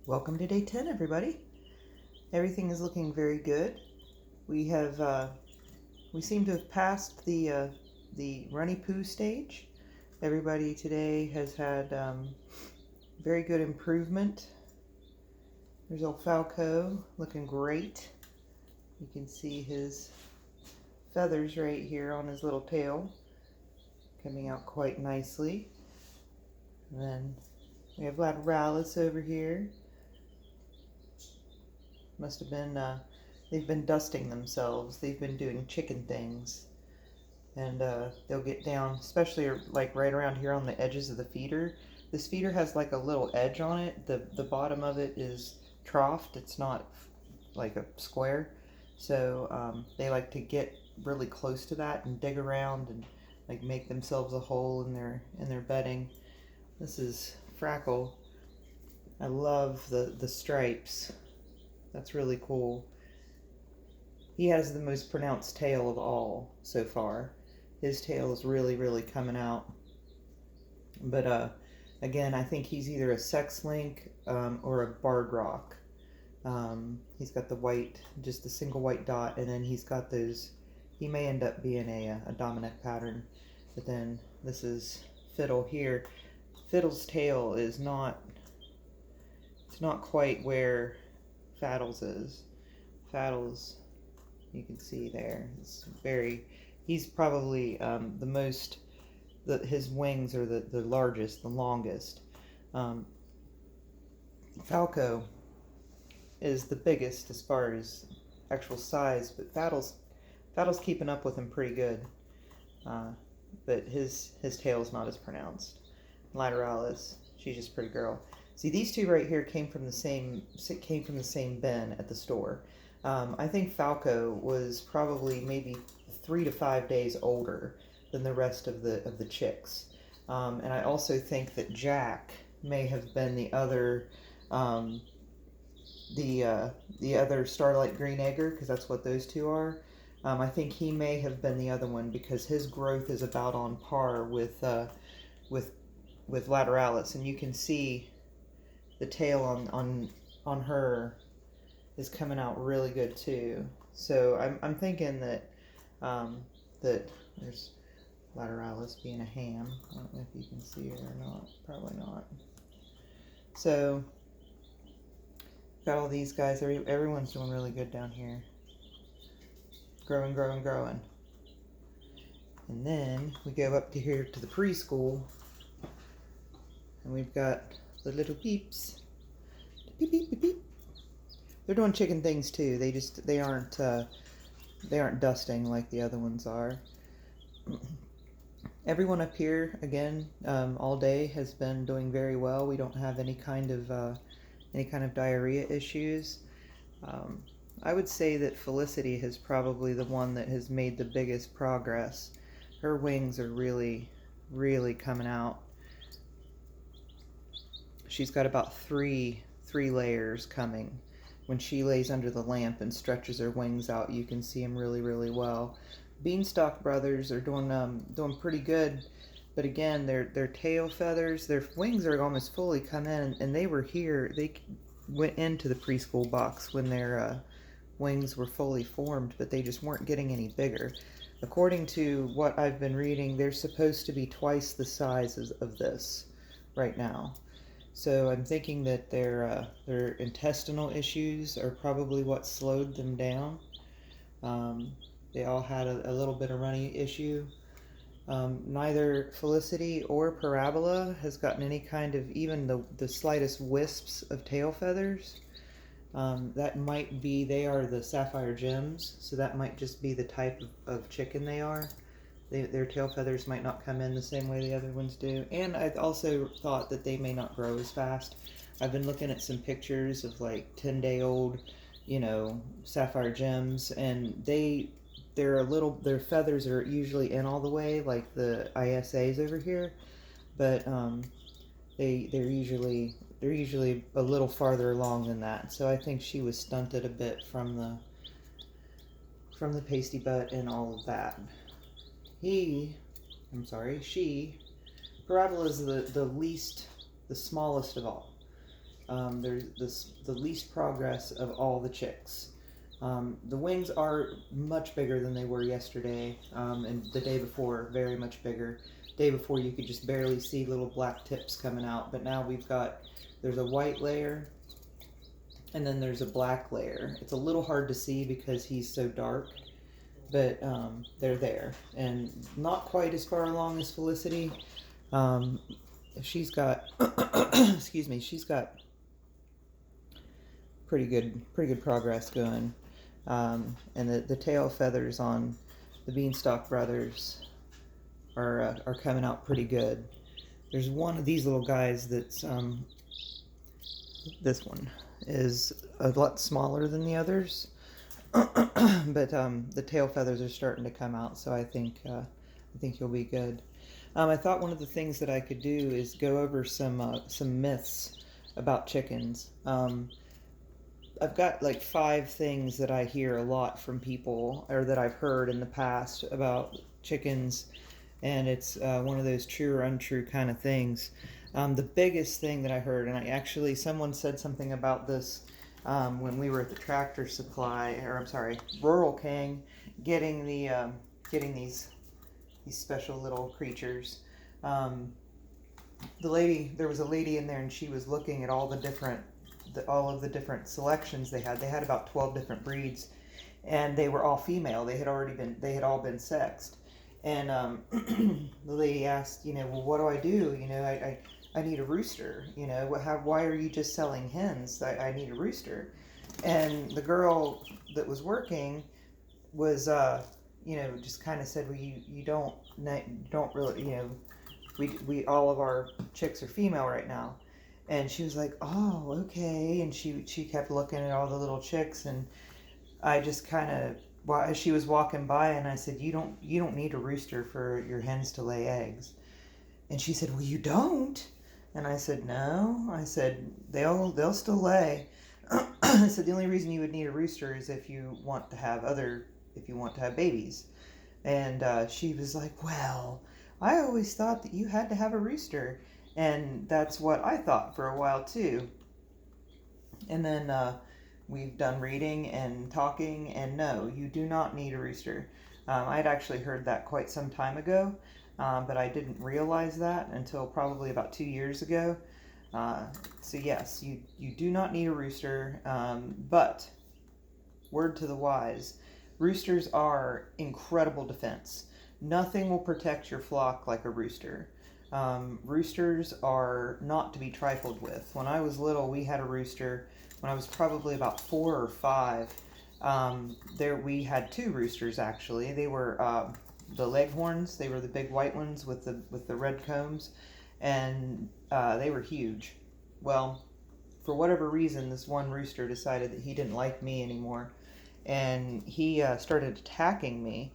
Welcome to day 10, everybody. Everything is looking very good. We seem to have passed the runny poo stage. Everybody today has had very good improvement. There's old Falco looking great. You can see his feathers right here on his little tail coming out quite nicely. And then we have Lateralus over here. Must have been, they've been dusting themselves. They've been doing chicken things. And they'll get down, especially like right around here on the edges of the feeder. This feeder has like a little edge on it. The bottom of it is troughed. It's not like a square. So they like to get really close to that and dig around and like make themselves a hole in their bedding. This is Frackle. I love the stripes. That's really cool. He has the most pronounced tail of all so far. His tail is really coming out. But again, I think he's either a sex link or a barred rock. He's got the white, just the single white dot, and then he's got those. He may end up being a dominant pattern. But then this is Fiddle here. Fiddle's tail is not. It's not quite where Faddle's is. Faddle's, you can see there, it's very, he's probably the most, his wings are the largest, the longest. Falco is the biggest as far as actual size, but Faddle's keeping up with him pretty good. But his tail's not as pronounced. Lateralis, she's just a pretty girl. See, these two right here came from the same bin at the store. I think Falco was probably maybe 3 to 5 days older than the rest of the chicks, and I also think that Jack may have been the other Starlight Green Egger, because that's what those two are. I think he may have been the other one because his growth is about on par with Lateralis, and you can see the tail on her is coming out really good too. So I'm thinking that that there's Lateralis being a ham. I don't know if you can see her or not. Probably not. So got all these guys. Everyone's doing really good down here. Growing. And then we go up to here to the preschool, and we've got the little peeps. Beep, beep, beep, beep. They're doing chicken things too. They aren't dusting like the other ones are. Everyone up here again all day has been doing very well. We don't have any kind of diarrhea issues. I would say that Felicity is probably the one that has made the biggest progress. Her wings are really coming out. She's got about three layers coming. When she lays under the lamp and stretches her wings out, you can see them really well. Beanstalk brothers are doing pretty good, but again, their tail feathers, their wings are almost fully come in, and they were here. They went into the preschool box when their wings were fully formed, but they just weren't getting any bigger. According to what I've been reading, they're supposed to be twice the size of this right now. So I'm thinking that their intestinal issues are probably what slowed them down. They all had a little bit of runny issue. Neither Felicity or Parabola has gotten any kind of even the slightest wisps of tail feathers. That might be, they are the sapphire gems, so that might just be the type of chicken they are. Their tail feathers might not come in the same way the other ones do. And I also thought that they may not grow as fast. I've been looking at some pictures of like 10-day-old, sapphire gems, and their feathers are usually in all the way, like the ISAs over here, but they're usually a little farther along than that. So I think she was stunted a bit from the pasty butt and all of that. She, Parabola is the smallest of all. there's the least progress of all the chicks. The wings are much bigger than they were yesterday, and the day before, very much bigger. Day before, you could just barely see little black tips coming out, but now there's a white layer, and then there's a black layer. It's a little hard to see because he's so dark, but they're there, and not quite as far along as Felicity. She's got, excuse me, she's got pretty good progress going. And the tail feathers on the Beanstalk brothers are coming out pretty good. There's one of these little guys that's this one is a lot smaller than the others, but the tail feathers are starting to come out, so I think you'll be good. I thought one of the things that I could do is go over some myths about chickens. I've got like 5 things that I hear a lot from people, or that I've heard in the past about chickens, and it's one of those true or untrue kind of things. The biggest thing that I heard, and someone said something about this when we were at the Tractor Supply, or I'm sorry, Rural King, getting these special little creatures. There was a lady in there, and she was looking at all of the different selections they had. They had about 12 different breeds, and they were all female. They had all been sexed. And the lady asked, well, what do I do? I need a rooster. Why are you just selling hens? I need a rooster. And the girl that was working was, just kind of said, well, you don't really, we all of our chicks are female right now. And she was like, oh, okay. And she kept looking at all the little chicks, and I just kind of, as she was walking by, and I said, you don't need a rooster for your hens to lay eggs. And she said, well, you don't? And I said, no. I said, they'll still lay. I said, the only reason you would need a rooster is if you want to have babies. And she was like, well, I always thought that you had to have a rooster. And that's what I thought for a while too. And then we've done reading and talking, and no, you do not need a rooster. I'd actually heard that quite some time ago, but I didn't realize that until probably about 2 years ago. So yes, you do not need a rooster, but word to the wise, roosters are incredible defense. Nothing will protect your flock like a rooster. Roosters are not to be trifled with. When I was little, we had a rooster. When I was probably about 4 or 5, we had 2 roosters actually. They were the leghorns. They were the big white ones with the red combs, and they were huge. Well, for whatever reason, this one rooster decided that he didn't like me anymore, and he started attacking me.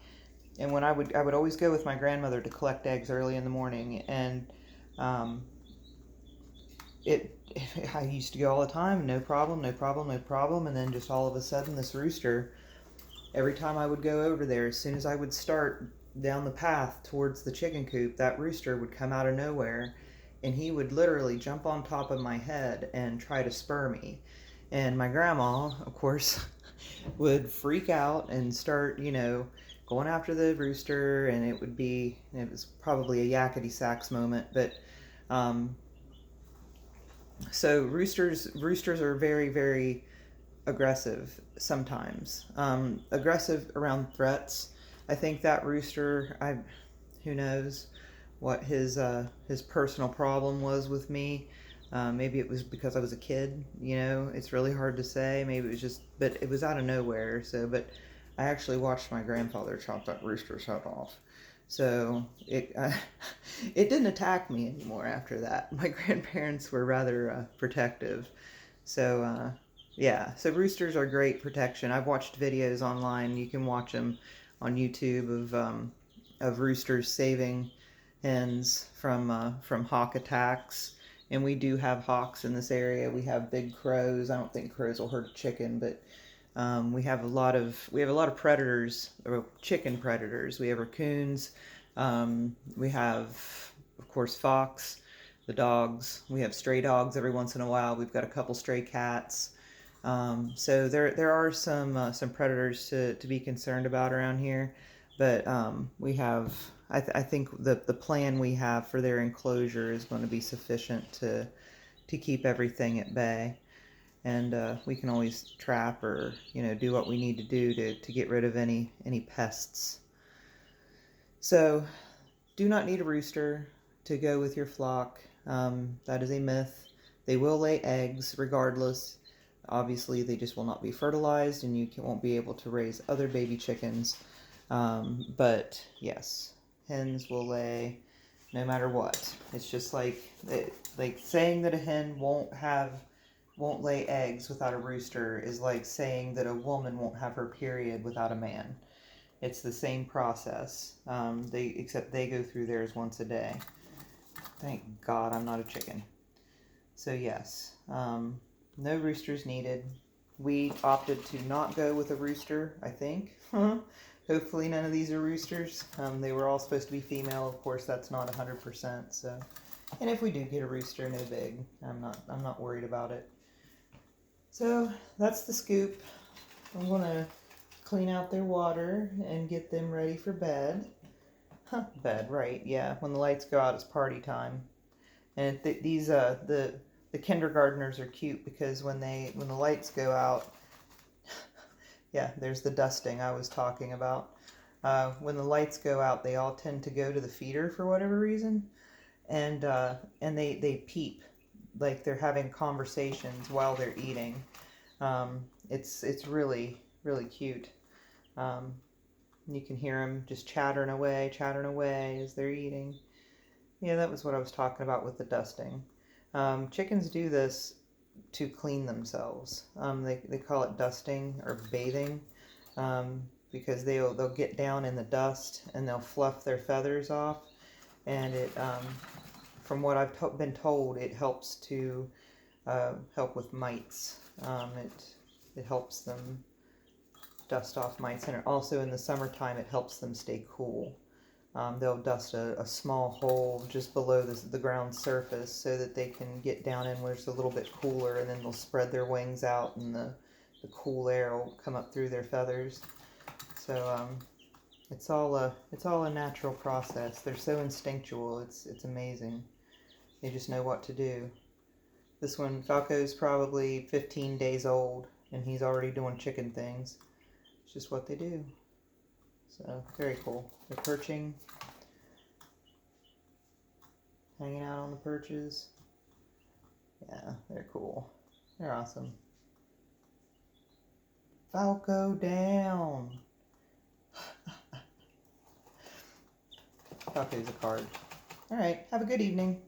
And when I would always go with my grandmother to collect eggs early in the morning, and I used to go all the time, no problem. And then just all of a sudden, this rooster, every time I would go over there, as soon as I would start down the path towards the chicken coop, that rooster would come out of nowhere, and he would literally jump on top of my head and try to spur me. And my grandma, of course, would freak out and start, going after the rooster, and it was probably a yakety sax moment, but so roosters are very, very aggressive sometimes. Aggressive around threats. I think that rooster, who knows what his personal problem was with me. Maybe it was because I was a kid, it's really hard to say. Maybe it was just, but it was out of nowhere. So, but I actually watched my grandfather chop that rooster's head off. So it didn't attack me anymore after that. My grandparents were rather protective. So yeah, so roosters are great protection. I've watched videos online. You can watch them on YouTube of roosters saving hens from hawk attacks. And we do have hawks in this area. We have big crows. I don't think crows will hurt a chicken, but we have a lot of predators, or chicken predators. We have raccoons. We have, of course, fox. the dogs. We have stray dogs every once in a while. We've got a couple stray cats. So there are some predators to be concerned about around here, but we have I think the plan we have for their enclosure is going to be sufficient to keep everything at bay, and we can always trap or do what we need to do to get rid of any pests. So do not need a rooster to go with your flock. That is a myth. They will lay eggs regardless. Obviously, they just will not be fertilized, and you won't be able to raise other baby chickens. But yes, hens will lay no matter what. It's just like saying that a hen won't lay eggs without a rooster is like saying that a woman won't have her period without a man. It's the same process. Except they go through theirs once a day. Thank God I'm not a chicken. So yes, no roosters needed. We opted to not go with a rooster, I think. Hopefully none of these are roosters. They were all supposed to be female. Of course, that's not 100%. So, and if we do get a rooster, no big. I'm not worried about it. So that's the scoop. I'm gonna clean out their water and get them ready for bed. Bed, right? Yeah. When the lights go out, it's party time. And the kindergartners are cute because when the lights go out, yeah, there's the dusting I was talking about. When the lights go out, they all tend to go to the feeder for whatever reason, and they peep like they're having conversations while they're eating. It's really cute. You can hear them just chattering away as they're eating. Yeah, that was what I was talking about with the dusting. Chickens do this to clean themselves. They call it dusting or bathing, because they'll get down in the dust and they'll fluff their feathers off, and it from what I've been told, it helps to help with mites. It helps them dust off mites, and also in the summertime it helps them stay cool. They'll dust a small hole just below the ground surface so that they can get down in where it's a little bit cooler, and then they'll spread their wings out and the cool air will come up through their feathers. So it's all a natural process. They're so instinctual. It's amazing. They just know what to do. This one, Falco's probably 15 days old, and he's already doing chicken things. It's just what they do. So, very cool. They're perching, hanging out on the perches. Yeah, they're cool. They're awesome. Falco down! Falco's a card. Alright, have a good evening.